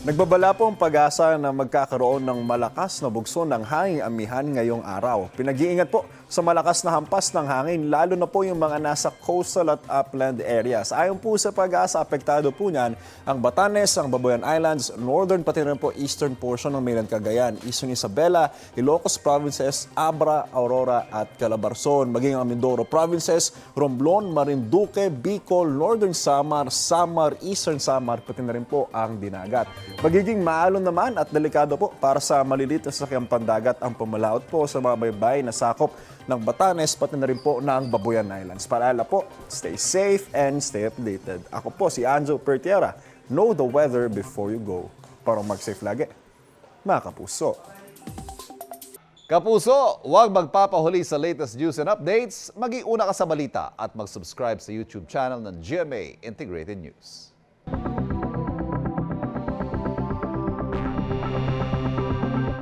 Nagbabala po ang pag-asa na magkakaroon ng malakas na bugso ng hanging amihan ngayong araw. Pinag-iingat po sa malakas na hampas ng hangin, lalo na po yung mga nasa coastal at upland areas. Ayon po sa pag-asa, apektado po niyan ang Batanes, ang Babuyan Islands, northern pati rin po eastern portion ng mainland Cagayan, Eastern Isabela, Ilocos Provinces, Abra, Aurora at Calabarzon, maging ang Mindoro Provinces, Romblon, Marinduque, Bicol, Northern Samar, Samar, Eastern Samar, pati na rin po ang Dinagat. Magiging maalon naman at delikado po para sa maliliit na sasakyang pandagat ang pumalaot po sa mga baybay na sakop ng Batanes pati na rin po ng Babuyan Islands. Paalala po, stay safe and stay updated. Ako po si Anjo Pertiera. Know the weather before you go. Para mag-safe lagi, mga kapuso. Kapuso, huwag magpapahuli sa latest news and updates. Mag-iuna ka sa balita at mag-subscribe sa YouTube channel ng GMA Integrated News.